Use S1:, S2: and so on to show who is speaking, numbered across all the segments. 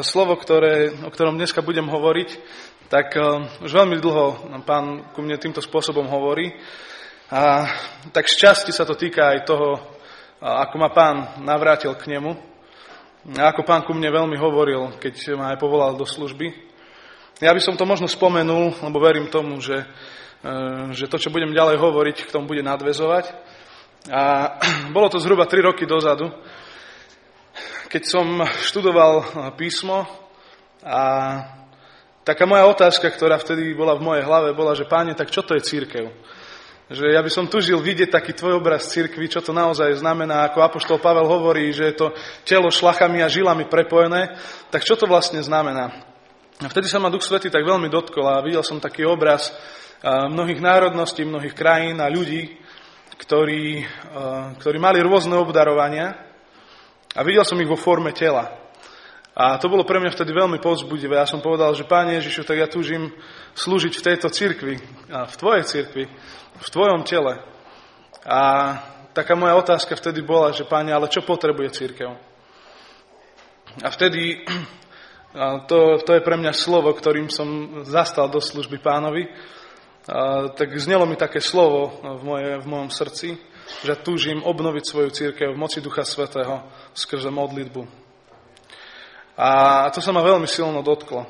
S1: Slovo, o ktorom dneska budem hovoriť, tak už veľmi dlho Pán ku mne týmto spôsobom hovorí. A tak z časti sa to týka aj toho, ako ma Pán navrátil k nemu. A ako Pán ku mne veľmi hovoril, keď ma aj povolal do služby. Ja by som to možno spomenul, lebo verím tomu, že to, čo budem ďalej hovoriť, k tomu bude nadväzovať. A bolo to zhruba 3 roky dozadu, keď som študoval písmo a taká moja otázka, ktorá vtedy bola v mojej hlave, bola, že Páne, tak čo to je cirkev? Že ja by som tužil vidieť taký tvoj obraz cirkvi, čo to naozaj znamená, ako apoštol Pavel hovorí, že je to telo šlachami a žilami prepojené, tak čo to vlastne znamená? A vtedy sa ma Duch Svätý tak veľmi dotkol a videl som taký obraz mnohých národností, mnohých krajín a ľudí, ktorí mali rôzne obdarovania, a videl som ich vo forme tela. A to bolo pre mňa vtedy veľmi povzbudivé. Ja som povedal, že Páne Ježišu, tak ja túžim slúžiť v tejto cirkvi, v tvojej cirkvi, v tvojom tele. A taká moja otázka vtedy bola, že Páne, ale čo potrebuje cirkev? A vtedy, to je pre mňa slovo, ktorým som zastal do služby Pánovi, tak znelo mi také slovo v mojom srdci, že túžim obnoviť svoju cirkev v moci Ducha Svätého skrze modlitbu. A to sa ma veľmi silno dotklo.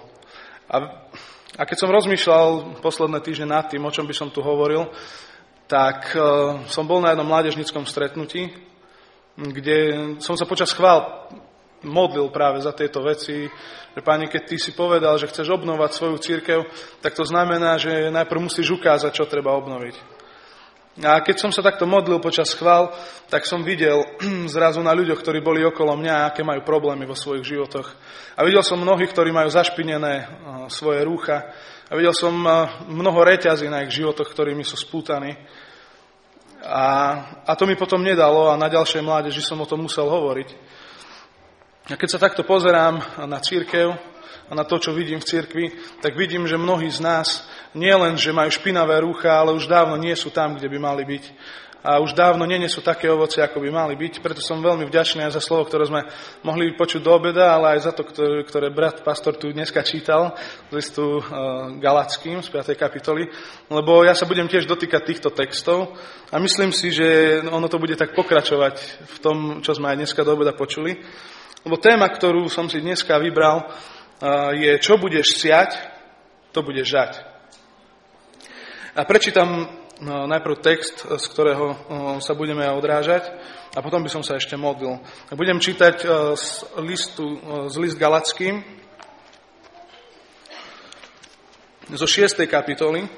S1: A keď som rozmýšľal posledné týždne nad tým, o čom by som tu hovoril, tak som bol na jednom mládežníckom stretnutí, kde som sa počas chvál modlil práve za tieto veci, že Páne, keď ty si povedal, že chceš obnovať svoju cirkev, tak to znamená, že najprv musíš ukázať, čo treba obnoviť. A keď som sa takto modlil počas chvál, tak som videl zrazu na ľuďoch, ktorí boli okolo mňa, aké majú problémy vo svojich životoch. A videl som mnohých, ktorí majú zašpinené svoje rúcha. A videl som mnoho reťazí na ich životoch, ktorými sú spútaní. A to mi potom nedalo a na ďalšej mládeži som o tom musel hovoriť. A keď sa takto pozerám na cirkev a na to, čo vidím v cirkvi, tak vidím, že mnohí z nás nie len, že majú špinavé rúcha, ale už dávno nie sú tam, kde by mali byť. A už dávno nenesú také ovocie, ako by mali byť. Preto som veľmi vďačný aj za slovo, ktoré sme mohli počuť do obeda, ale aj za to, ktoré brat pastor tu dneska čítal z listu Galackým z 5. kapitoly. Lebo ja sa budem tiež dotýkať týchto textov a myslím si, že ono to bude tak pokračovať v tom, čo sme aj dneska do obeda počuli. Lebo téma, ktorú som si dneska vybral, je, čo budeš siať, to budeš žať. A prečítam najprv text, z ktorého sa budeme odrážať, a potom by som sa ešte modlil. Budem čítať z list Galackým, zo 6. kapitoly,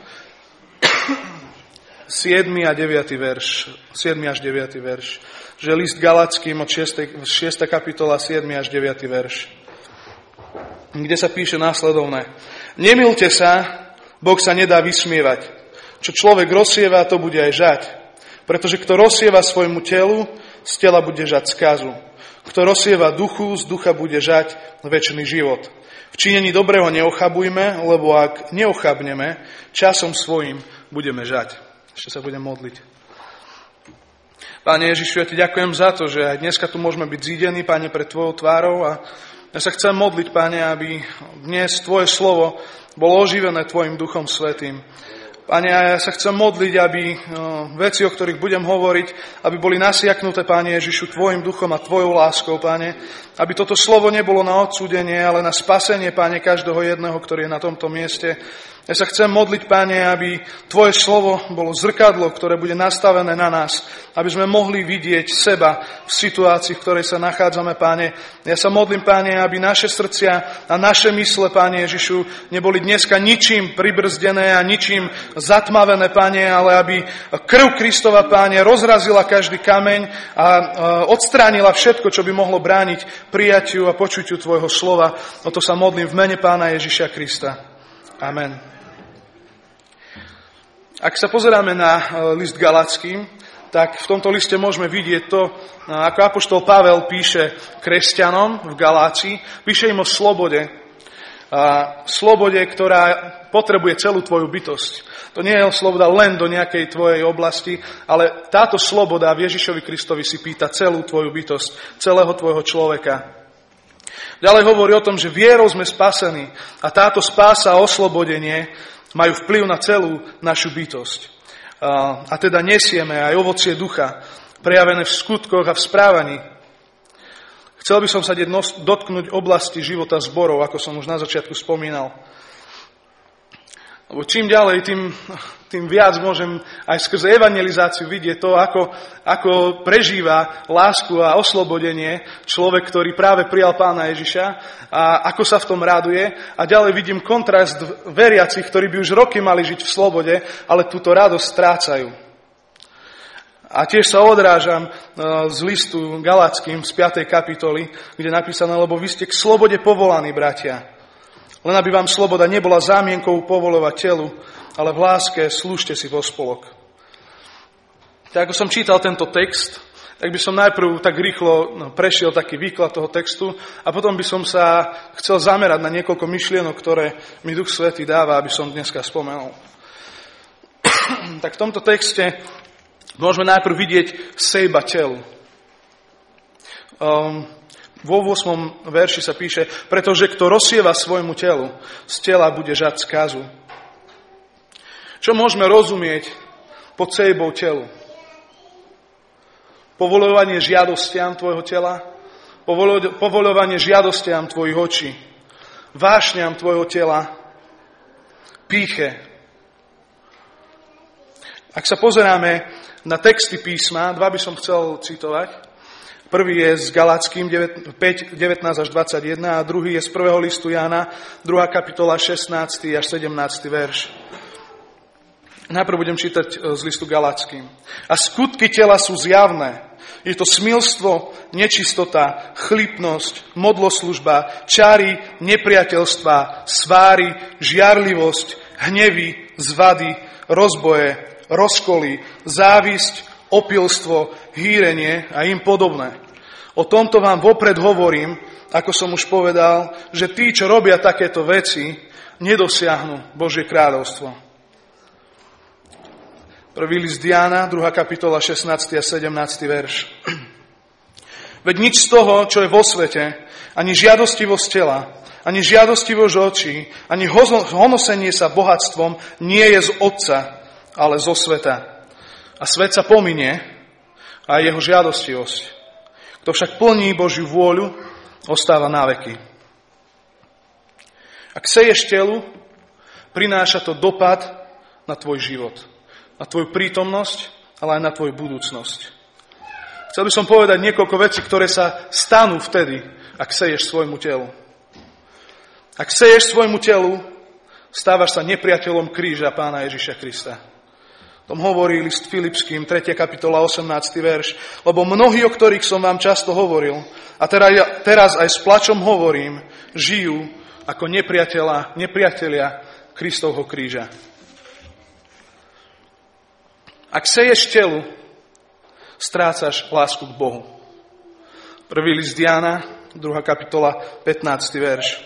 S1: 7. a 9. verš, 7. až 9. verš. Že list Galackým od 6. kapitola, 7. až 9. verš, kde sa píše následovné. Nemilte sa, Boh sa nedá vysmievať. Čo človek rozsieva, to bude aj žať. Pretože kto rozsieva svojmu telu, z tela bude žať skazu. Kto rozsieva duchu, z ducha bude žať večný život. V činení dobrého neochabujme, lebo ak neochabneme, časom svojím budeme žať. Ešte sa budem modliť. Páne Ježišu, ja ti ďakujem za to, že aj dneska tu môžeme byť zídení, Páne, pred tvojou tvárou, a ja sa chcem modliť, Páne, aby dnes tvoje slovo bolo oživené tvojim Duchom Svätým. Pane, ja sa chcem modliť, aby veci, o ktorých budem hovoriť, aby boli nasiaknuté, Pane Ježišu, tvojim duchom a tvojou láskou, Pane. Aby toto slovo nebolo na odsúdenie, ale na spasenie, Pane, každého jedného, ktorý je na tomto mieste. Ja sa chcem modliť, Pane, aby tvoje slovo bolo zrkadlo, ktoré bude nastavené na nás, aby sme mohli vidieť seba v situácii, v ktorej sa nachádzame, Pane. Ja sa modlím, Pane, aby naše srdcia a naše mysle, Pane Ježišu, neboli dneska ničím pribrzdené a ničím zatmavené, Pane, ale aby krv Kristova, Pane, rozrazila každý kameň a odstránila všetko, čo by mohlo brániť prijatiu a počutiu tvojho slova. O to sa modlím v mene Pána Ježiša Krista. Amen. Ak sa pozeráme na list Galackým, tak v tomto liste môžeme vidieť to, ako apoštol Pavel píše kresťanom v Galácii, píše im o slobode. Slobode, ktorá potrebuje celú tvoju bytosť. To nie je sloboda len do nejakej tvojej oblasti, ale táto sloboda v Ježišovi Kristovi si pýta celú tvoju bytosť, celého tvojho človeka. Ďalej hovorí o tom, že vierou sme spasení a táto spása a oslobodenie majú vplyv na celú našu bytosť. A teda nesieme aj ovocie ducha, prejavené v skutkoch a v správaní. Chcel by som sa dotknúť oblasti života zborov, ako som už na začiatku spomínal. Lebo čím ďalej, tým viac môžem aj skrze evangelizáciu vidieť to, ako prežíva lásku a oslobodenie človek, ktorý práve prijal Pána Ježiša a ako sa v tom raduje. A ďalej vidím kontrast veriacich, ktorí by už roky mali žiť v slobode, ale túto radosť strácajú. A tiež sa odrážam z listu Galackým z 5. kapitoly, kde je napísané, lebo vy ste k slobode povolaní, bratia. Len aby vám sloboda nebola zámienkou povoľovať telu, ale v láske slúžte si vo spolok. Tak ako som čítal tento text, tak by som najprv tak rýchlo prešiel taký výklad toho textu a potom by som sa chcel zamerať na niekoľko myšlienok, ktoré mi Duch Svätý dáva, aby som dneska spomenul. Tak v tomto texte môžeme najprv vidieť sejba telu. Vo 8. verši sa píše, pretože kto rozsieva svojmu telu, z tela bude žať skazu. Čo môžeme rozumieť pod sejbou telu? Povoľovanie žiadostiam tvojho tela, povoľovanie žiadostiam tvojich očí, vášňam tvojho tela, pýche. Ak sa pozeráme na texty písma, dva by som chcel citovať. Prvý je z Galackým 5, 19 až 21 a druhý je z 1. listu Jána, 2. kapitola 16. až 17. verš. Najprv budem čítať z listu Galackým. A skutky tela sú zjavné. Je to smilstvo, nečistota, chlipnosť, modloslužba, čary, nepriateľstva, sváry, žiarlivosť, hnevy, zvady, rozboje, rozkoly, závisť, opilstvo, hýrenie a im podobné. O tomto vám vopred hovorím, ako som už povedal, že tí, čo robia takéto veci, nedosiahnu Božie kráľovstvo. Prvý list Jána, 2. kapitola, 16. a 17. verš. Veď nič z toho, čo je vo svete, ani žiadostivosť tela, ani žiadostivosť očí, ani honosenie sa bohatstvom nie je z Otca, ale zo sveta. A svet sa pominie a jeho žiadostivosť. Kto však plní Božiu vôľu, ostáva na veky. Ak seješ telu, prináša to dopad na tvoj život, na tvoju prítomnosť, ale aj na tvoju budúcnosť. Chcel by som povedať niekoľko vecí, ktoré sa stanú vtedy, ak seješ svojmu telu. Ak seješ svojmu telu, stávaš sa nepriateľom kríža Pána Ježiša Krista. O tom hovorí list Filipským, 3. kapitola, 18. verš. Lebo mnohí, o ktorých som vám často hovoril, a teraz aj s plačom hovorím, žijú ako nepriatelia Kristovho kríža. Ak seješ telu, strácaš lásku k Bohu. Prvý list Jána, 2. kapitola, 15. verš.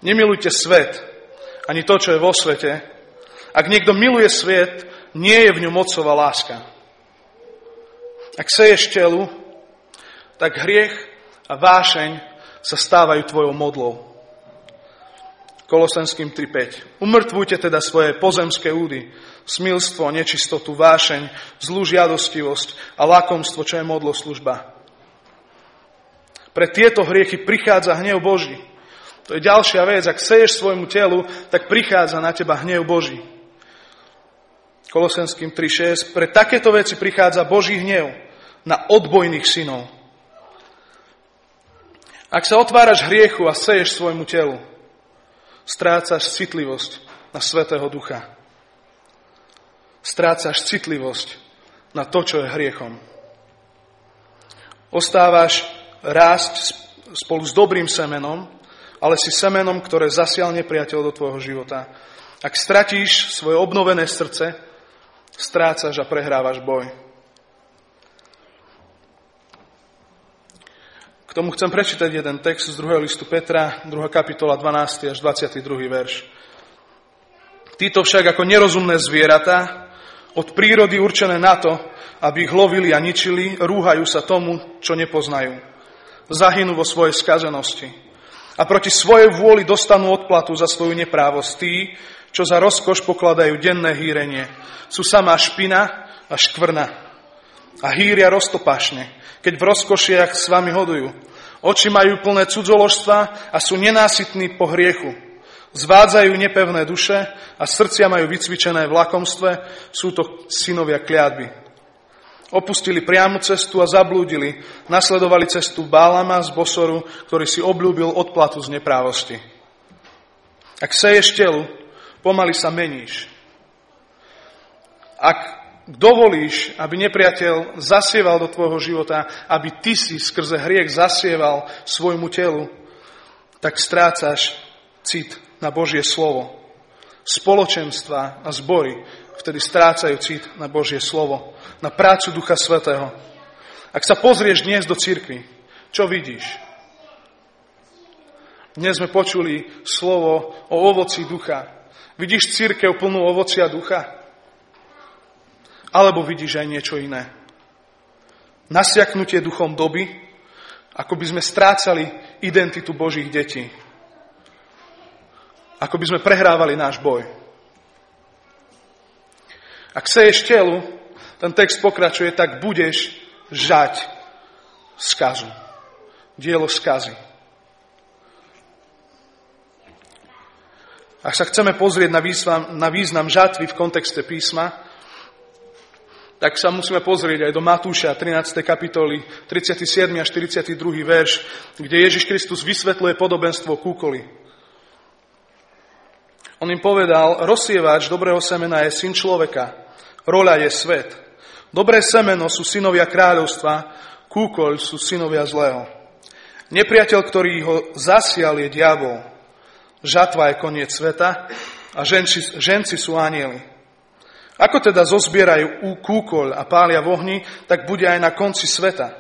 S1: Nemilujte svet, ani to, čo je vo svete. Ak niekto miluje svet, nie je v ňom Otcova láska. Ak seješ telu, tak hriech a vášeň sa stávajú tvojou modlou. Kolosenským 3.5. Umrtvujte teda svoje pozemské údy, smilstvo, nečistotu, vášeň, zlú žiadostivosť a lakomstvo, čo je modloslužba. Pre tieto hriechy prichádza hnev Boží. To je ďalšia vec. Ak seješ svojmu telu, tak prichádza na teba hnev Boží. Kolosenským 3.6. Pre takéto veci prichádza Boží hnev na odbojných synov. Ak sa otváraš hriechu a seješ svojmu telu, strácaš citlivosť na Svätého Ducha. Strácaš citlivosť na to, čo je hriechom. Ostávaš rásť spolu s dobrým semenom, ale si semenom, ktoré zasial nepriateľ do tvojho života. Ak stratíš svoje obnovené srdce, strácaš a prehrávaš boj. K tomu chcem prečítať jeden text z 2. listu Petra, 2. kapitola, 12. až 22. verš. Títo však ako nerozumné zvieratá, od prírody určené na to, aby ich lovili a ničili, rúhajú sa tomu, čo nepoznajú. Zahynú vo svojej skazenosti. A proti svojej vôli dostanú odplatu za svoju neprávosť tí, čo za rozkoš pokladajú denné hýrenie. Sú samá špina a škvrna. A hýria roztopašne, keď v rozkošiach s vami hodujú. Oči majú plné cudzoložstva a sú nenásytní po hriechu. Zvádzajú nepevné duše a srdcia majú vycvičené v lakomstve. Sú to synovia kliatby. Opustili priamu cestu a zablúdili. Nasledovali cestu Bálama z Bosoru, ktorý si obľúbil odplatu z neprávosti. Ak seješ telu, pomaly sa meníš. Ak dovolíš, aby nepriateľ zasieval do tvojho života, aby ty si skrze hriech zasieval svojmu telu, tak strácaš cit na Božie slovo. Spoločenstva a zbory vtedy strácajú cit na Božie slovo, na prácu Ducha Svätého. Ak sa pozrieš dnes do cirkvi, čo vidíš? Dnes sme počuli slovo o ovoci ducha. Vidíš cirkev plnú ovocia ducha? Alebo vidíš aj niečo iné? Nasiaknutie duchom doby, ako by sme strácali identitu Božích detí. Ako by sme prehrávali náš boj. Ak seješ telu, ten text pokračuje, tak budeš žať skazu. Dielo skazy. Ak sa chceme pozrieť na význam žatvy v kontexte písma, tak sa musíme pozrieť aj do Matúša 13. kapitoly 37. a 42. verš, kde Ježiš Kristus vysvetľuje podobenstvo kúkoli. On im povedal, rozsievač dobrého semena je syn človeka, roľa je svet. Dobré semeno sú synovia kráľovstva, kúkoľ sú synovia zlého. Nepriateľ, ktorý ho zasial, je diabol. Žatva je koniec sveta a ženci sú anjeli. Ako teda zozbierajú kúkoľ a pália v ohni, tak bude aj na konci sveta.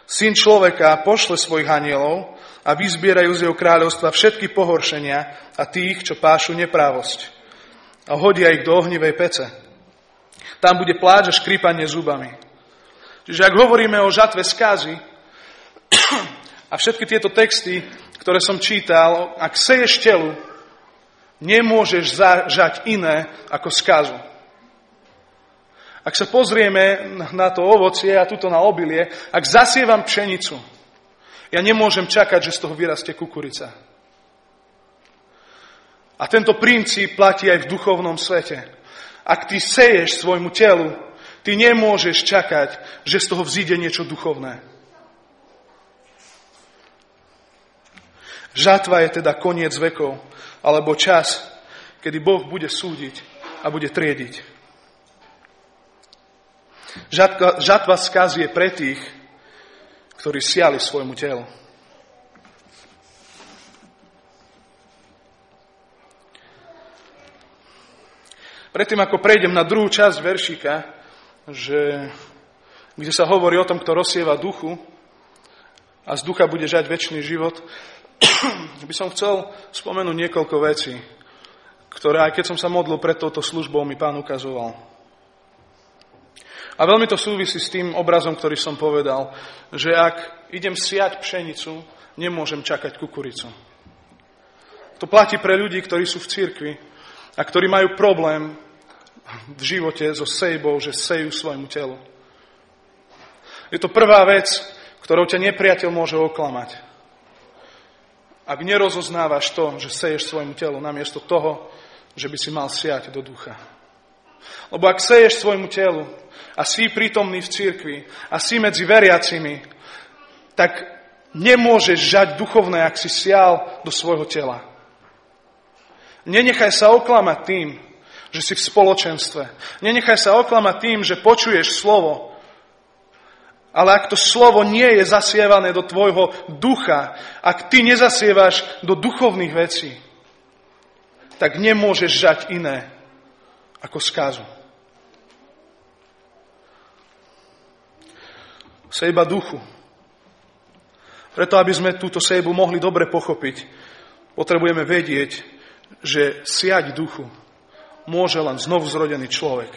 S1: Syn človeka pošle svojich anjelov a vyzbierajú z jeho kráľovstva všetky pohoršenia a tých, čo pášu neprávosť. A hodia ich do ohnivej pece. Tam bude pláč a škrípanie zubami. Čiže ak hovoríme o žatve skazy a všetky tieto texty, ktoré som čítal, ak seješ telu, nemôžeš žať iné ako skazu. Ak sa pozrieme na to ovocie a tuto na obilie, ak zasievam pšenicu, ja nemôžem čakať, že z toho vyrastie kukurica. A tento princíp platí aj v duchovnom svete. Ak ty seješ svojmu telu, ty nemôžeš čakať, že z toho vzíde niečo duchovné. Žatva je teda koniec vekov, alebo čas, kedy Boh bude súdiť a bude triediť. Žatva skazy je pre tých, ktorí siali svojmu telu. Predtým, ako prejdem na druhú časť veršíka, kde sa hovorí o tom, kto rozsieva duchu a z ducha bude žať večný život, by som chcel spomenúť niekoľko vecí, ktoré, aj keď som sa modlil pred touto službou, mi Pán ukazoval. A veľmi to súvisí s tým obrazom, ktorý som povedal, že ak idem siať pšenicu, nemôžem čakať kukuricu. To platí pre ľudí, ktorí sú v cirkvi a ktorí majú problém v živote so sejbou, že sejú svojmu telu. Je to prvá vec, ktorou ťa nepriateľ môže oklamať. Ak nerozoznávaš to, že seješ svojmu telu, namiesto toho, že by si mal siať do ducha. Lebo ak seješ svojmu telu a si prítomný v cirkvi a si medzi veriacimi, tak nemôžeš žať duchovné, ak si sial do svojho tela. Nenechaj sa oklamať tým, že si v spoločenstve. Nenechaj sa oklamať tým, že počuješ slovo. Ale ak to slovo nie je zasievané do tvojho ducha, ak ty nezasievaš do duchovných vecí, tak nemôžeš žať iné ako skazu. Sejba duchu. Preto, aby sme túto sejbu mohli dobre pochopiť, potrebujeme vedieť, že siať duchu môže len znovuzrodený človek.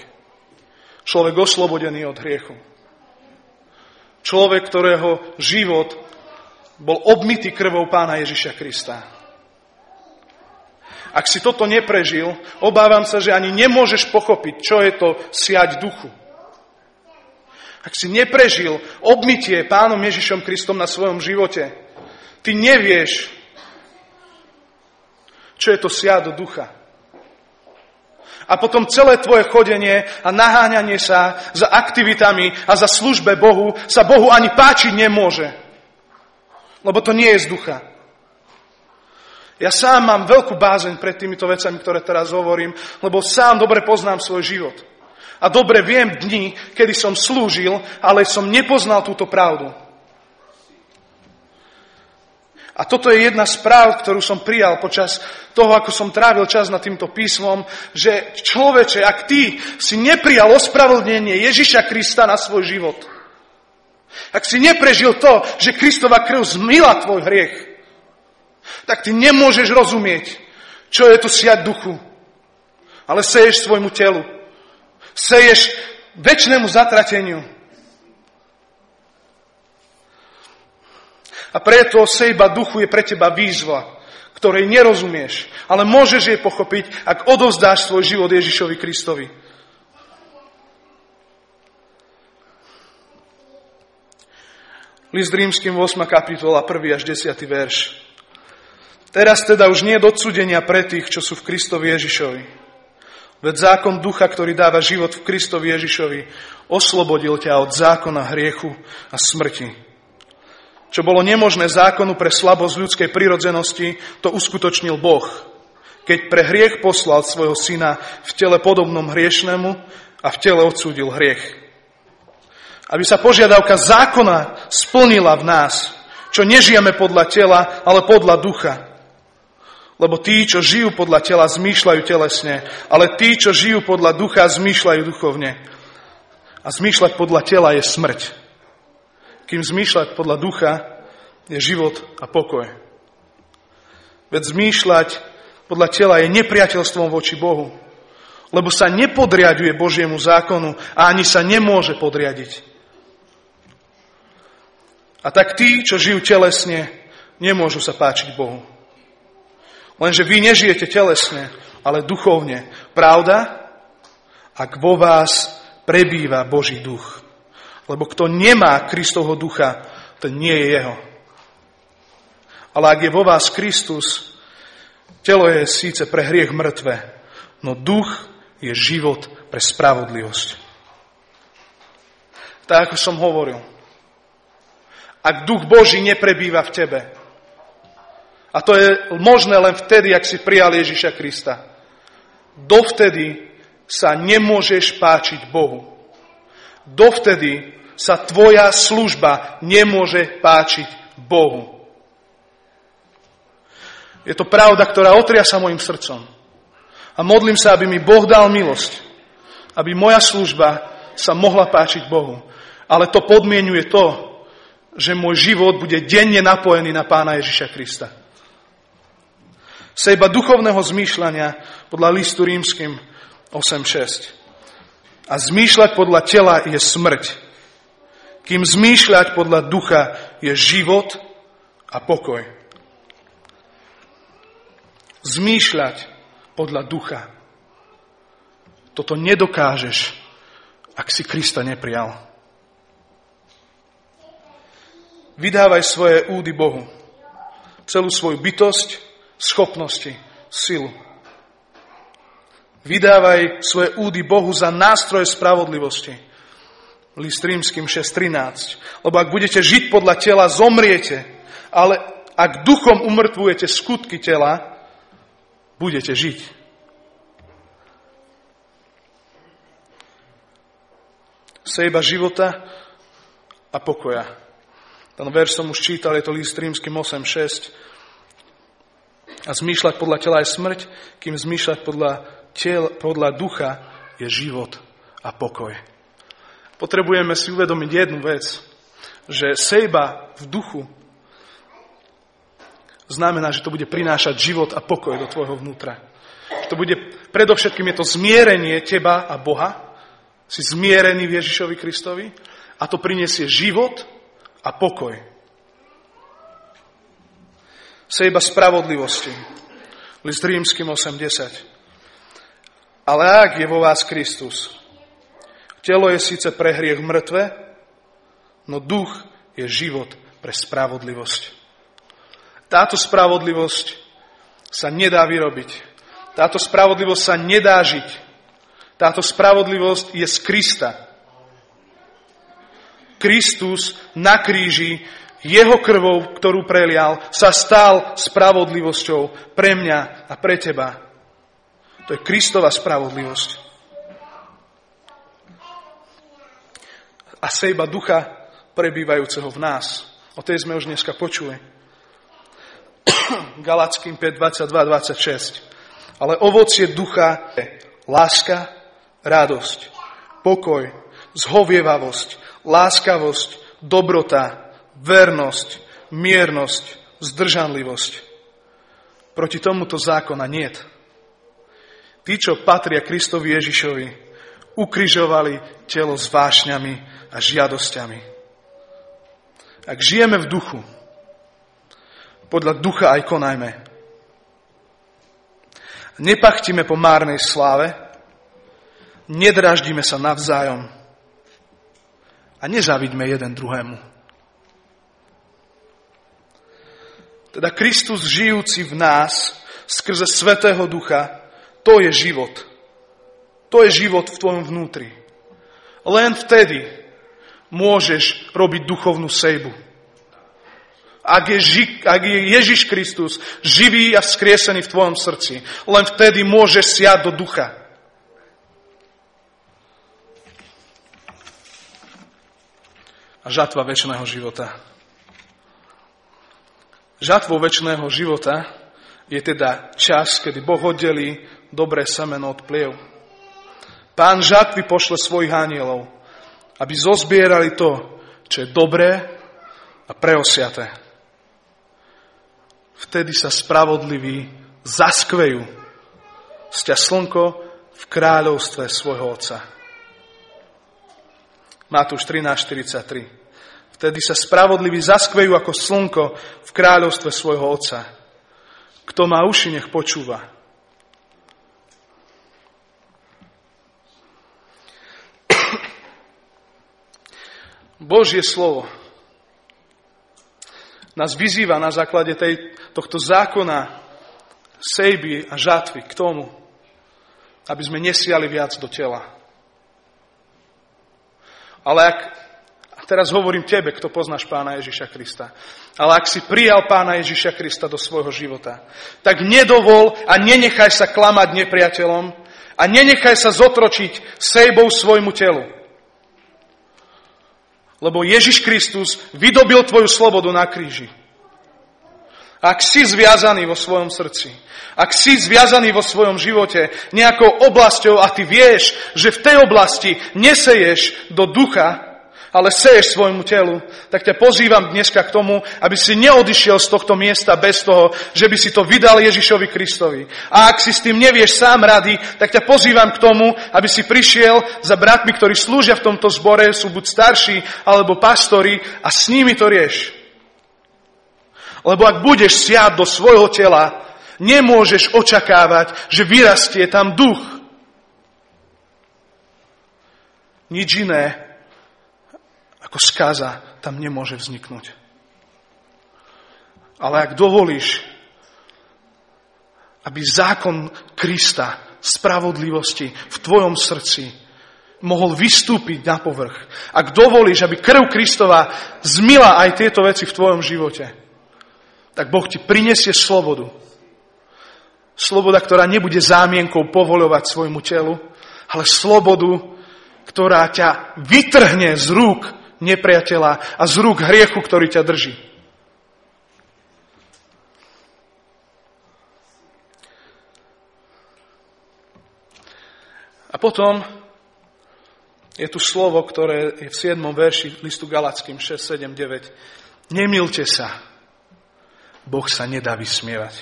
S1: Človek oslobodený od hriechu. Človek, ktorého život bol obmytý krvou Pána Ježiša Krista. Ak si toto neprežil, obávam sa, že ani nemôžeš pochopiť, čo je to siať duchu. Ak si neprežil obmytie Pánom Ježišom Kristom na svojom živote, ty nevieš, čo je to siať do ducha. A potom celé tvoje chodenie a naháňanie sa za aktivitami a za službe Bohu sa Bohu ani páčiť nemôže. Lebo to nie je z ducha. Ja sám mám veľkú bázeň pred týmito vecami, ktoré teraz hovorím, lebo sám dobre poznám svoj život. A dobre viem dni, kedy som slúžil, ale som nepoznal túto pravdu. A toto je jedna z práv, ktorú som prijal počas toho, ako som trávil čas nad týmto písmom, že človeče, ak ty si neprijal ospravedlnenie Ježiša Krista na svoj život, ak si neprežil to, že Kristova krv zmyla tvoj hriech, tak ty nemôžeš rozumieť, čo je to siať duchu. Ale seješ svojmu telu. Seješ večnému zatrateniu. A preto sejba duchu je pre teba výzva, ktorej nerozumieš, ale môžeš jej pochopiť, ak odovzdáš svoj život Ježišovi Kristovi. List Rímskym 8. kapitola 1. až 10. verš. Teraz teda už nie je odsúdenia pre tých, čo sú v Kristovi Ježišovi. Veď zákon ducha, ktorý dáva život v Kristovi Ježišovi, oslobodil ťa od zákona hriechu a smrti. Čo bolo nemožné zákonu pre slabosť ľudskej prirodzenosti, to uskutočnil Boh, keď pre hriech poslal svojho syna v tele podobnom hriešnemu a v tele odsúdil hriech. Aby sa požiadavka zákona splnila v nás, čo nežijeme podľa tela, ale podľa ducha. Lebo tí, čo žijú podľa tela, zmýšľajú telesne, ale tí, čo žijú podľa ducha, zmýšľajú duchovne. A zmýšľať podľa tela je smrť. Kým zmýšľať podľa ducha je život a pokoj. Veď zmýšľať podľa tela je nepriateľstvom voči Bohu, lebo sa nepodriaďuje Božiemu zákonu a ani sa nemôže podriadiť. A tak tí, čo žijú telesne, nemôžu sa páčiť Bohu. Lenže vy nežijete telesne, ale duchovne. Pravda? Ak vo vás prebýva Boží duch. Lebo kto nemá Kristovho ducha, to nie je jeho. Ale ak je vo vás Kristus, telo je síce pre hriech mŕtve, no duch je život pre spravodlivosť. Tak ako som hovoril, ak duch Boží neprebýva v tebe, a to je možné len vtedy, ak si prijal Ježiša Krista, dovtedy sa nemôžeš páčiť Bohu. Dovtedy sa tvoja služba nemôže páčiť Bohu. Je to pravda, ktorá otriasa mojim srdcom. A modlím sa, aby mi Boh dal milosť, aby moja služba sa mohla páčiť Bohu. Ale to podmienuje to, že môj život bude denne napojený na Pána Ježiša Krista. Sejba duchovného zmýšľania podľa listu Rímskym 8.6. A zmýšľať podľa tela je smrť, kým zmýšľať podľa ducha je život a pokoj. Zmýšľať podľa ducha. Toto nedokážeš, ak si Krista neprijal. Vydávaj svoje údy Bohu. Celú svoju bytosť, schopnosti, silu. Vydávaj svoje údy Bohu za nástroje spravodlivosti. List Rímskym 6.13. Lebo ak budete žiť podľa tela, zomriete. Ale ak duchom umrtvujete skutky tela, budete žiť. Sejba života a pokoja. Ten verš som už čítal, je to list Rímskym 8.6. A zmýšľať podľa tela je smrť, kým zmýšľať podľa ducha je život a pokoj. Potrebujeme si uvedomiť jednu vec, že sejba v duchu znamená, že to bude prinášať život a pokoj do tvojho vnútra. Že to bude, predovšetkým je to zmierenie teba a Boha, si zmierený v Ježišovi Kristovi a to prinesie život a pokoj. sejba spravodlivosti. List Rímskym 8:10. Ale ak je vo vás Kristus, telo je síce pre hriech mŕtve, no duch je život pre spravodlivosť. Táto spravodlivosť sa nedá vyrobiť. Táto spravodlivosť sa nedá žiť. Táto spravodlivosť je z Krista. Kristus na kríži jeho krvou, ktorú prelial, sa stal spravodlivosťou pre mňa a pre teba. To je Kristova spravodlivosť. A sejba ducha prebývajúceho v nás. O tej sme už dneska počuli. Galatským 5:22-26. Ale ovocie ducha je láska, radosť, pokoj, zhovievavosť, láskavosť, dobrota, vernosť, miernosť, zdržanlivosť. Proti tomuto zákona niet. Tí, čo patria Kristovi Ježišovi, ukrižovali telo s vášňami a žiadosťami. Ak žijeme v duchu, podľa ducha aj konajme. Nepachtime po márnej sláve, nedraždíme sa navzájom a nezávidme jeden druhému. Teda Kristus žijúci v nás skrze Svätého Ducha, to je život. To je život v tvojom vnútri. Len vtedy môžeš robiť duchovnú sejbu. Ak je Ježiš Kristus živý a vzkriesený v tvojom srdci, len vtedy môžeš siať do ducha. A žatva večného života. Žatvou večného života je teda čas, kedy Boh oddelí dobré semeno od pliev. Pán žatvy pošle svojich anielov, aby zozbierali to, čo je dobré a preosiaté. Vtedy sa spravodliví zaskvejú, sťa slnko v kráľovstve svojho Otca. Matúš 13:43. Vtedy sa spravodliví zaskvejú ako slnko v kráľovstve svojho Otca. Kto má uši, nech počúva. Božie slovo nás vyzýva na základe tohto zákona sejby a žatvy k tomu, aby sme nesiali viac do tela. Ale a teraz hovorím tebe, kto poznáš Pána Ježiša Krista, ale ak si prijal Pána Ježiša Krista do svojho života, tak nedovol a nenechaj sa klamať nepriateľom a nenechaj sa zotročiť sejbou svojmu telu. Lebo Ježiš Kristus vydobil tvoju slobodu na kríži. Ak si zviazaný vo svojom srdci, ak si zviazaný vo svojom živote nejakou oblasťou a ty vieš, že v tej oblasti neseješ do ducha, ale seješ svojmu telu, tak ťa pozývam dneska k tomu, aby si neodišiel z tohto miesta bez toho, že by si to vydal Ježišovi Kristovi. A ak si s tým nevieš sám rady, tak ťa pozývam k tomu, aby si prišiel za bratmi, ktorí slúžia v tomto zbore, sú buď starší alebo pastori a s nimi to rieš. Lebo ak budeš siať do svojho tela, nemôžeš očakávať, že vyrastie tam duch. Nič iné ako skaza tam nemôže vzniknúť. Ale ak dovolíš, aby zákon Krista, spravodlivosti v tvojom srdci mohol vystúpiť na povrch, ak dovolíš, aby krv Kristova zmyla aj tieto veci v tvojom živote, tak Boh ti prinesie slobodu. Sloboda, ktorá nebude zámienkou povoľovať svojmu telu, ale slobodu, ktorá ťa vytrhne z rúk nepriateľa a z rúk hriechu, ktorý ťa drží. A potom je tu slovo, ktoré je v 7. verši listu Galatským 6, 7, 9. Nemilte sa, Boh sa nedá vysmievať.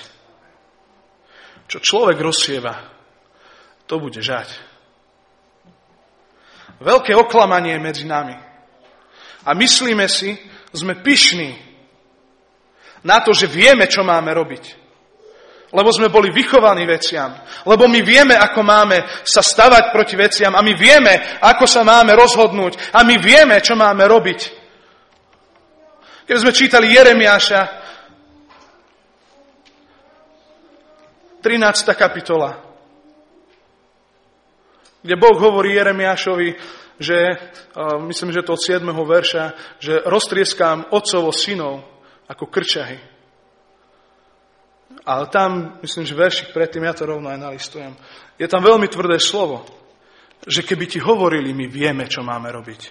S1: Čo človek rozsieva, to bude žať. Veľké oklamanie je medzi nami. A myslíme si, sme pyšní. Na to, že vieme, čo máme robiť. Lebo sme boli vychovaní veciam. Lebo my vieme, ako máme sa stavať proti veciam. A my vieme, ako sa máme rozhodnúť. A my vieme, čo máme robiť. Keď sme čítali Jeremiáša, 13. kapitola, kde Boh hovorí Jeremiášovi, že, myslím, že to od 7. verša, že roztrieskám otcovo synov ako krčahy. Ale tam, myslím, že veršik predtým, ja to rovno aj nalistujem, je tam veľmi tvrdé slovo, že keby ti hovorili, my vieme, čo máme robiť.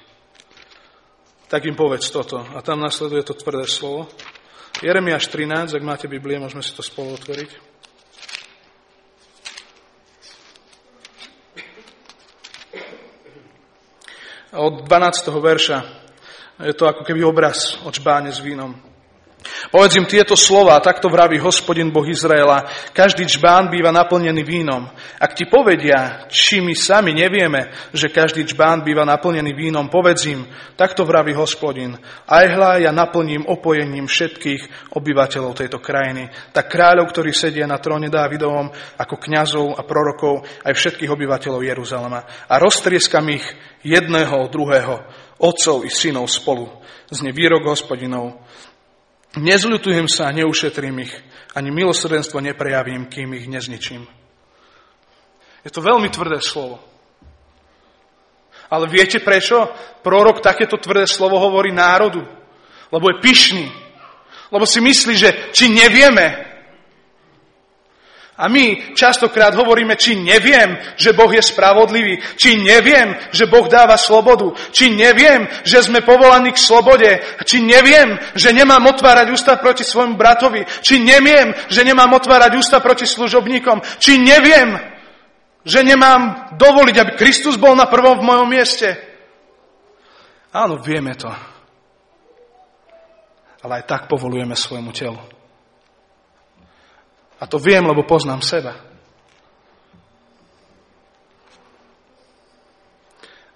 S1: Tak im povedz toto. A tam nasleduje to tvrdé slovo. Jeremiáš 13, ak máte Biblie, môžeme si to spolu otvoriť. Od 12. verša je to ako keby obraz o čbáne s vínom. Povedz im tieto slova, takto vraví Hospodin Boh Izraela, každý čbán býva naplnený vínom. Ak ti povedia, či my sami nevieme, že každý čbán býva naplnený vínom, povedz im, takto vraví Hospodin, aj hľa, ja naplním opojením všetkých obyvateľov tejto krajiny, tak kráľov, ktorí sedia na tróne Dávidovom, ako kňazov a prorokov, aj všetkých obyvateľov Jeruzalema. A roztrieskam ich jedného, druhého, otcov i synov spolu. Znie výrok Hospodinov. Nezľutujem sa a neušetrím ich, ani milosrdenstvo neprejavím, kým ich nezničím. Je to veľmi tvrdé slovo. Ale viete prečo? Prorok takéto tvrdé slovo hovorí národu. Lebo je pyšný. Lebo si myslí, že či nevieme. A my častokrát hovoríme, či neviem, že Boh je spravodlivý, či neviem, že Boh dáva slobodu, či neviem, že sme povolaní k slobode, či neviem, že nemám otvárať ústa proti svojmu bratovi, či neviem, že nemám otvárať ústa proti služobníkom, či neviem, že nemám dovoliť, aby Kristus bol na prvom v mojom mieste. Áno, vieme to. Ale aj tak povolujeme svojmu telu. A to viem, lebo poznám seba.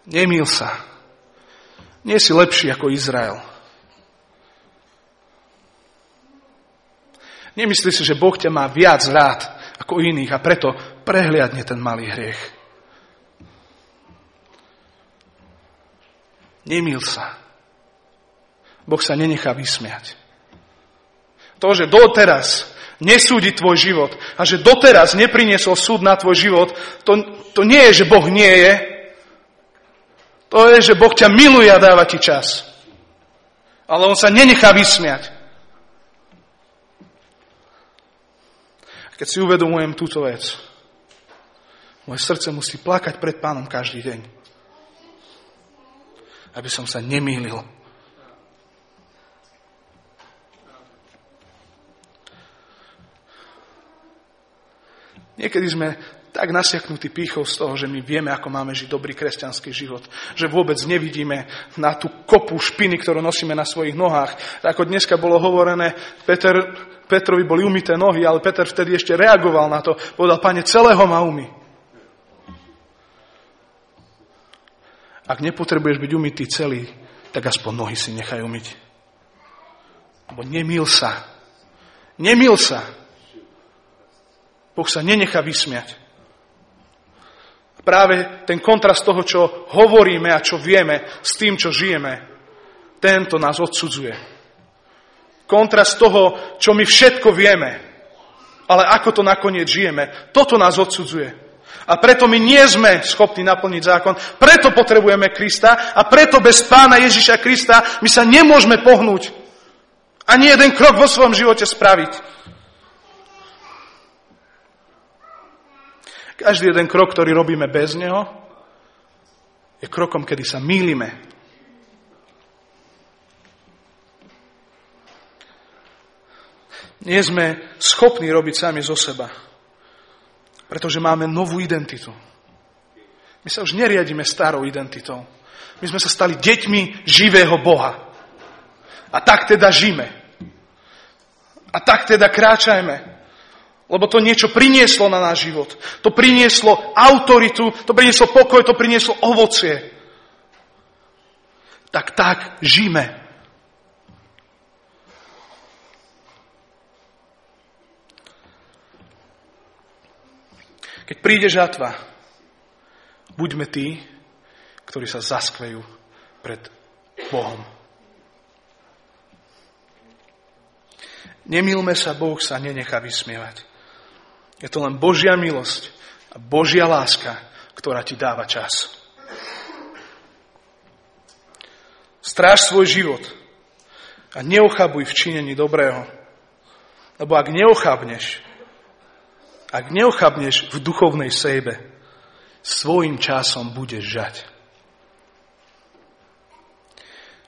S1: Nemýl sa. Nie si lepší ako Izrael. Nemyslí si, že Boh ťa má viac rád ako iných a preto prehliadne ten malý hriech. Nemýl sa. Boh sa nenechá vysmiať. To, že doteraz nesúdi tvoj život a že doteraz nepriniesol súd na tvoj život, to nie je, že Boh nie je. To je, že Boh ťa miluje a dáva ti čas. Ale on sa nenechá vysmiať. Keď si uvedomujem túto vec, moje srdce musí plakať pred Pánom každý deň. Aby som sa nemýlil. Niekedy sme tak nasiaknutí pýchou z toho, že my vieme, ako máme žiť dobrý kresťanský život. Že vôbec nevidíme na tú kopu špiny, ktorú nosíme na svojich nohách. Ako dneska bolo hovorené, Petrovi boli umyté nohy, ale Peter vtedy ešte reagoval na to. Povedal, Pane, celého ma umy. Ak nepotrebuješ byť umytý celý, tak aspoň nohy si nechaj umyť. Lebo nemýl sa. Nemýl sa. Boh sa nenechá vysmiať. Práve ten kontrast toho, čo hovoríme a čo vieme s tým, čo žijeme, tento nás odsudzuje. Kontrast toho, čo my všetko vieme, ale ako to nakoniec žijeme, toto nás odsudzuje. A preto my nie sme schopní naplniť zákon, preto potrebujeme Krista a preto bez Pána Ježiša Krista my sa nemôžeme pohnúť. Ani jeden krok vo svojom živote spraviť. Každý jeden krok, ktorý robíme bez neho, je krokom, kedy sa mýlime. Nie sme schopní robiť sami zo seba, pretože máme novú identitu. My sa už neriadíme starou identitou. My sme sa stali deťmi živého Boha. A tak teda žijeme. A tak teda kráčajme. Lebo to niečo prinieslo na náš život. To prinieslo autoritu, to prinieslo pokoj, to prinieslo ovocie. Tak žijeme. Keď príde žatva, buďme tí, ktorí sa zaskvejú pred Bohom. Nemilme sa, Boh sa nenechá vysmievať. Je to len Božia milosť a Božia láska, ktorá ti dáva čas. Stráž svoj život a neochabuj v činení dobrého. Lebo ak neochabneš v duchovnej sejbe, svojím časom budeš žať.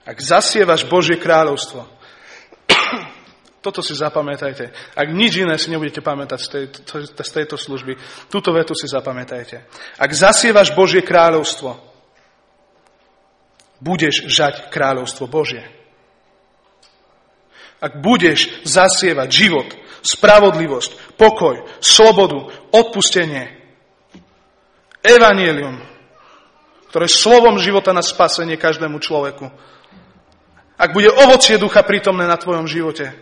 S1: Ak zasievaš Božie kráľovstvo, toto si zapamätajte. Ak nič iné si nebudete pamätať z tejto služby, túto vetu si zapamätajte. Ak zasievaš Božie kráľovstvo, budeš žať kráľovstvo Božie. Ak budeš zasievať život, spravodlivosť, pokoj, slobodu, odpustenie, evanjelium, ktoré je slovom života na spasenie každému človeku, ak bude ovocie ducha prítomné na tvojom živote,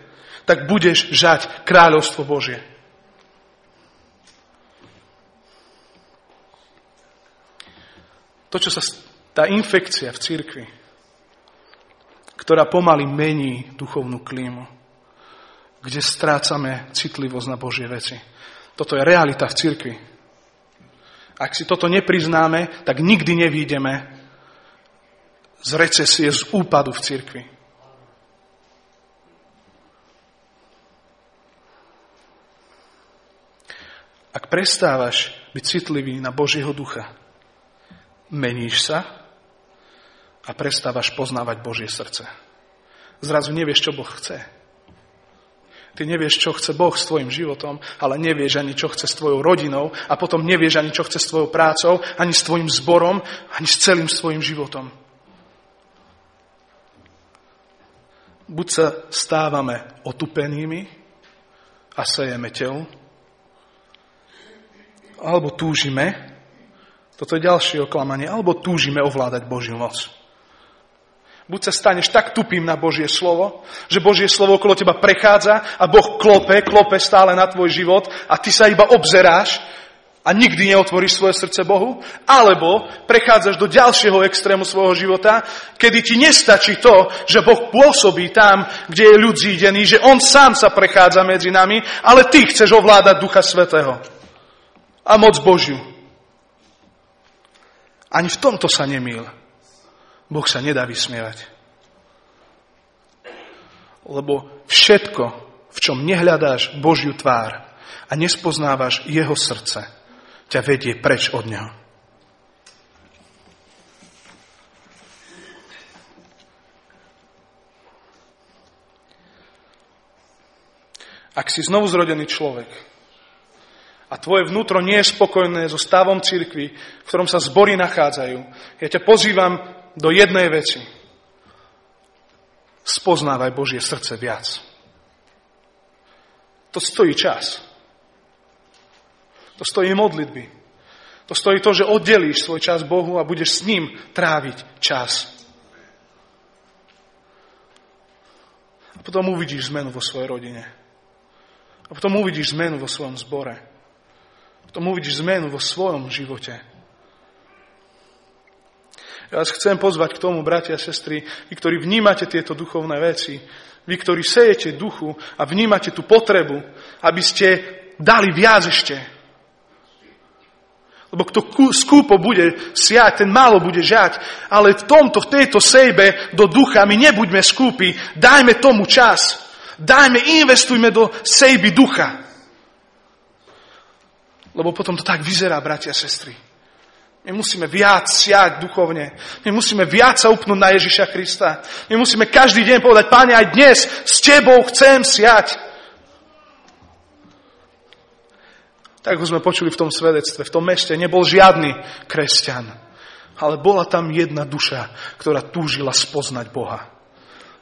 S1: tak budeš žať kráľovstvo Božie. Tá infekcia v cirkvi, ktorá pomaly mení duchovnú klímu, kde strácame citlivosť na Božie veci. Toto je realita v cirkvi. Ak si toto nepriznáme, tak nikdy nevídeme z recesie, z úpadu v cirkvi. Ak prestávaš byť citlivý na Božieho ducha, meníš sa a prestávaš poznávať Božie srdce. Zrazu nevieš, čo Boh chce. Ty nevieš, čo chce Boh s tvojim životom, ale nevieš ani, čo chce s tvojou rodinou a potom nevieš ani, čo chce s tvojou prácou, ani s tvojim zborom, ani s celým svojim životom. Buď sa stávame otupenými a sejeme telu, alebo túžime, toto je ďalšie oklamanie, alebo túžime ovládať Božiu moc. Buď sa staneš tak tupým na Božie slovo, že Božie slovo okolo teba prechádza a Boh klope stále na tvoj život a ty sa iba obzeráš a nikdy neotvoríš svoje srdce Bohu, alebo prechádzaš do ďalšieho extrému svojho života, kedy ti nestačí to, že Boh pôsobí tam, kde je ľud zídený, že On sám sa prechádza medzi nami, ale ty chceš ovládať Ducha Svätého a moc Božiu. Ani v tomto sa nemýl. Boh sa nedá vysmievať. Lebo všetko, v čom nehľadáš Božiu tvár a nespoznávaš jeho srdce, ťa vedie preč od neho. Ak si znovuzrodený človek a tvoje vnútro nie je spokojné so stavom cirkvi, v ktorom sa zbory nachádzajú, ja ťa pozývam do jednej veci. Spoznávaj Božie srdce viac. To stojí čas. To stojí modlitby. To stojí to, že oddelíš svoj čas Bohu a budeš s ním tráviť čas. A potom uvidíš zmenu vo svojej rodine. A potom uvidíš zmenu vo svojom zbore. Potom uvidíš zmenu vo svojom živote. Ja vás chcem pozvať k tomu, bratia a sestry, vy, ktorí vnímate tieto duchovné veci, vy, ktorí sejete duchu a vnímate tú potrebu, aby ste dali viac ešte. Lebo kto skúpo bude siať, ten málo bude žať. Ale v tejto sejbe do ducha my nebuďme skúpi, dajme tomu čas. Investujme do sejby ducha. Lebo potom to tak vyzerá, bratia a sestry. My musíme viac siať duchovne. My musíme viac sa upnúť na Ježiša Krista. My musíme každý deň povedať, Páne, aj dnes s Tebou chcem siať. Tak ako sme počuli v tom svedectve, v tom meste nebol žiadny kresťan. Ale bola tam jedna duša, ktorá túžila spoznať Boha.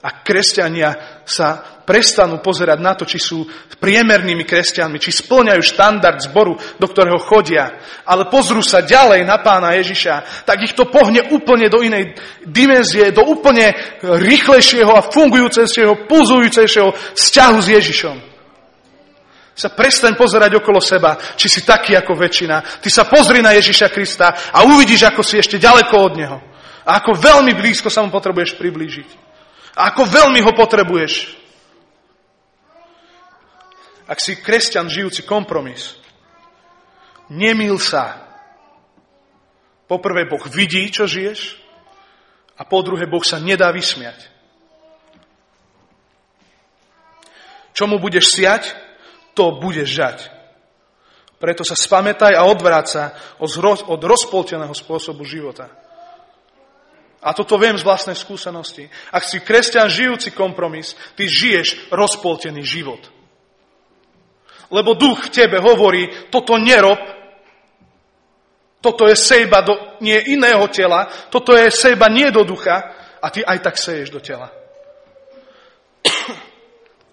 S1: A kresťania sa prestanú pozerať na to, či sú priemernými kresťanmi, či spĺňajú štandard zboru, do ktorého chodia, ale pozrú sa ďalej na Pána Ježiša, tak ich to pohne úplne do inej dimenzie, do úplne rýchlejšieho a fungujúcejšieho, pulzujúcejšieho vzťahu s Ježišom. sa prestaň pozerať okolo seba, či si taký ako väčšina. Ty sa pozri na Ježiša Krista a uvidíš, ako si ešte ďaleko od Neho. A ako veľmi blízko sa mu potrebuješ priblížiť. A ako veľmi ho potrebuješ. Ak si kresťan žijúci kompromis, nemýl sa. Po prvé, Boh vidí, čo žiješ. A po druhé, Boh sa nedá vysmiať. Čomu budeš siať, to budeš žať. Preto sa spamätaj a odvráť sa od rozpolteného spôsobu života. A toto viem z vlastnej skúsenosti. Ak si kresťan žijúci kompromis, ty žiješ rozpoltený život. Lebo duch v tebe hovorí, toto nerob, toto je sejba do nie iného tela, toto je sejba nie do ducha a ty aj tak seješ do tela.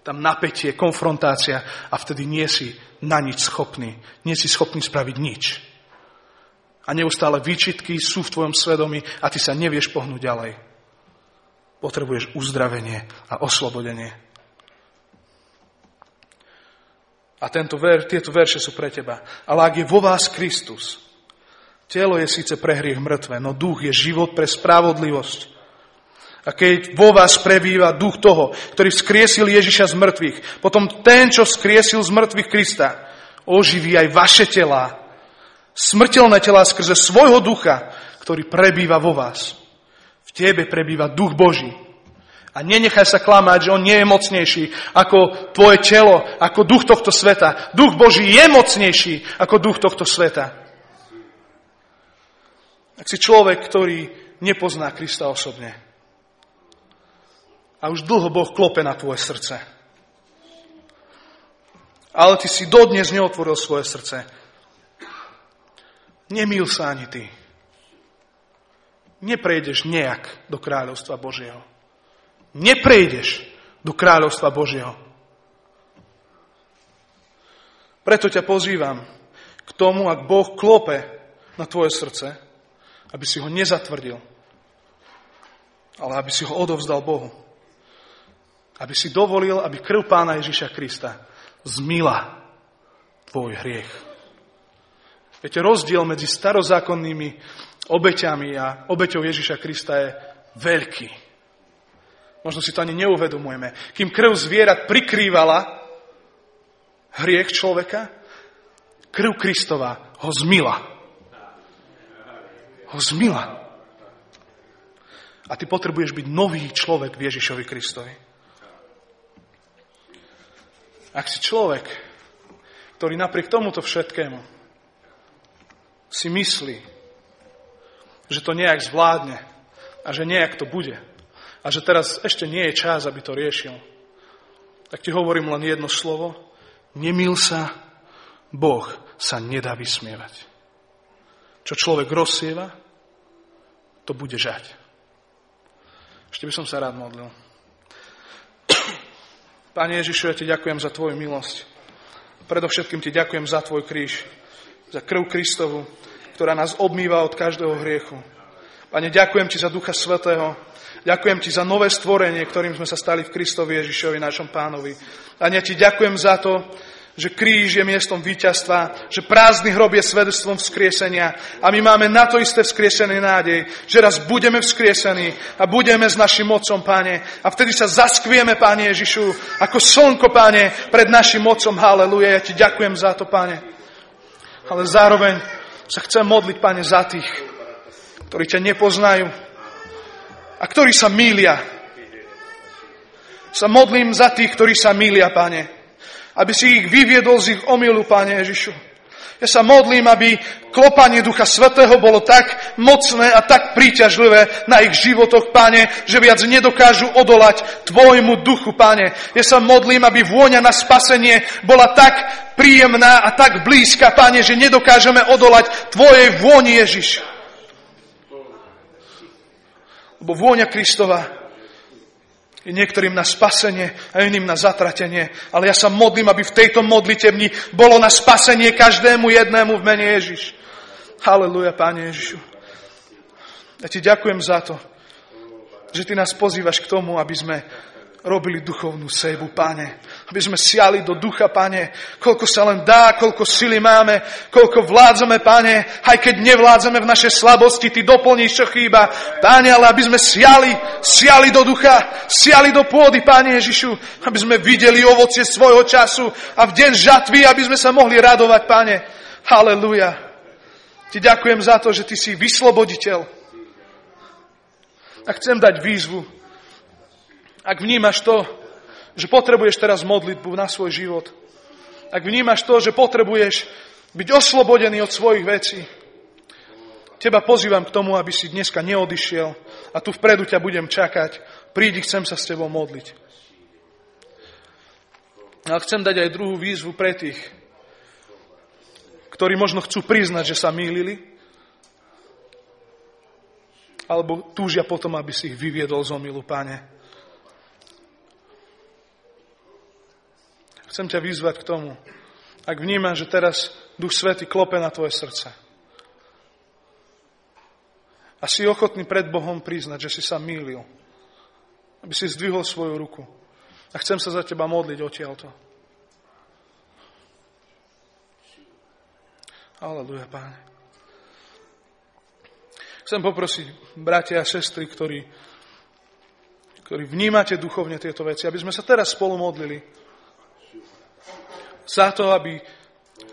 S1: Tam napätie, konfrontácia a vtedy nie si na nič schopný. Nie si schopný spraviť nič. A neustále výčitky sú v tvojom svedomí a ty sa nevieš pohnúť ďalej. Potrebuješ uzdravenie a oslobodenie. A tieto verše sú pre teba. Ale ak je vo vás Kristus, telo je síce pre hriech mŕtve, no duch je život pre spravodlivosť. A keď vo vás prebýva duch toho, ktorý vzkriesil Ježiša z mŕtvych, potom ten, čo vzkriesil z mŕtvych Krista, oživí aj vaše telá, smrteľné telá skrze svojho ducha, ktorý prebýva vo vás. V tebe prebýva duch Boží. A nenechaj sa klamať, že on nie je mocnejší ako tvoje telo, ako duch tohto sveta. Duch Boží je mocnejší ako duch tohto sveta. Ak si človek, ktorý nepozná Krista osobne, a už dlho Boh klope na tvoje srdce. Ale ty si dodnes neotvoril svoje srdce. Nemýl sa ani ty. Neprejdeš nejak do kráľovstva Božieho. Neprejdeš do kráľovstva Božieho. Preto ťa pozývam k tomu, ak Boh klope na tvoje srdce, aby si ho nezatvrdil, ale aby si ho odovzdal Bohu. Aby si dovolil, aby krv Pána Ježiša Krista zmyla tvoj hriech. Viete, rozdiel medzi starozákonnými obeťami a obeťou Ježiša Krista je veľký. Možno si to ani neuvedomujeme. Kým krv zvierat prikrývala hriech človeka, krv Kristova ho zmyla. Ho zmyla. A ty potrebuješ byť nový človek v Ježišovi Kristovi. Ak si človek, ktorý napriek tomuto všetkému si myslí, že to nejak zvládne a že nejak to bude a že teraz ešte nie je čas, aby to riešil, tak ti hovorím len jedno slovo. Nemýl sa, Boh sa nedá vysmievať. Čo človek rozsieva, to bude žať. Ešte by som sa rád modlil. Pane Ježišu, ja ti ďakujem za tvoju milosť. Predovšetkým ti ďakujem za tvoj kríž, za krv Kristovu, ktorá nás obmýva od každého hriechu. Pane, ďakujem ti za Ducha Svätého. Ďakujem ti za nové stvorenie, ktorým sme sa stali v Kristovi Ježišovi, našom Pánovi. Pane, ja ti ďakujem za to, že kríž je miestom víťazstva, že prázdny hrob je svedectvom vzkriesenia a my máme na to isté vzkriesený nádej, že raz budeme vzkriesení a budeme s našim Otcom, Pane. A vtedy sa zaskvieme, Pane Ježišu, ako slnko, Pane, pred našim Otcom. Haleluja, ja ti ďakujem za to, Pane. Ale zároveň sa chcem modliť, Pane, za tých, ktorí ťa nepoznajú a ktorí sa mýlia. Sa modlím za tých, ktorí sa mýlia, Pane, aby si ich vyviedol z ich omylu, Pane Ježišu. Ja sa modlím, aby klopanie Ducha Svätého bolo tak mocné a tak príťažlivé na ich životoch, Pane, že viac nedokážu odolať tvojmu duchu, Pane. Ja sa modlím, aby vôňa na spasenie bola tak príjemná a tak blízka, Pane, že nedokážeme odolať tvojej vôni, Ježiš. Lebo vôňa Kristova je niektorým na spasenie a iným na zatratenie. Ale ja sa modlím, aby v tejto modlitebni bolo na spasenie každému jednému v mene Ježiš. Halelúja, Páne Ježišu. Ja ti ďakujem za to, že ty nás pozývaš k tomu, aby sme robili duchovnú sejbu, Pane. Aby sme siali do ducha, Pane. Koľko sa len dá, koľko sily máme, koľko vládzame, Pane. Aj keď nevládzame v našej slabosti, Ty doplníš, čo chýba. Pane, ale aby sme siali do ducha, siali do pôdy, Pane Ježišu. Aby sme videli ovocie svojho času a v deň žatvy, aby sme sa mohli radovať, Pane. Halelúja. Ti ďakujem za to, že Ty si vysloboditeľ. A chcem dať výzvu. Ak vnímaš to, že potrebuješ teraz modlitbu na svoj život, ak vnímaš to, že potrebuješ byť oslobodený od svojich vecí, teba pozývam k tomu, aby si dneska neodišiel a tu vpredu ťa budem čakať. Prídi, chcem sa s tebou modliť. Ale chcem dať aj druhú výzvu pre tých, ktorí možno chcú priznať, že sa mýlili, alebo túžia potom, aby si ich vyviedol z omylu, Pane. Chcem ťa vyzvať k tomu, ak vnímaš, že teraz Duch Svätý klope na tvoje srdce a si ochotný pred Bohom priznať, že si sa mýlil, aby si zdvihol svoju ruku a chcem sa za teba modliť odtiaľto. Halelúja, Páne. Chcem poprosiť bratia a sestry, ktorí vnímate duchovne tieto veci, aby sme sa teraz spolu modlili za to, aby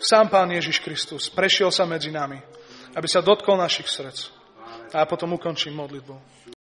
S1: sám Pán Ježiš Kristus prešiel sa medzi nami, aby sa dotkol našich srdc. A potom ukončím modlitbou.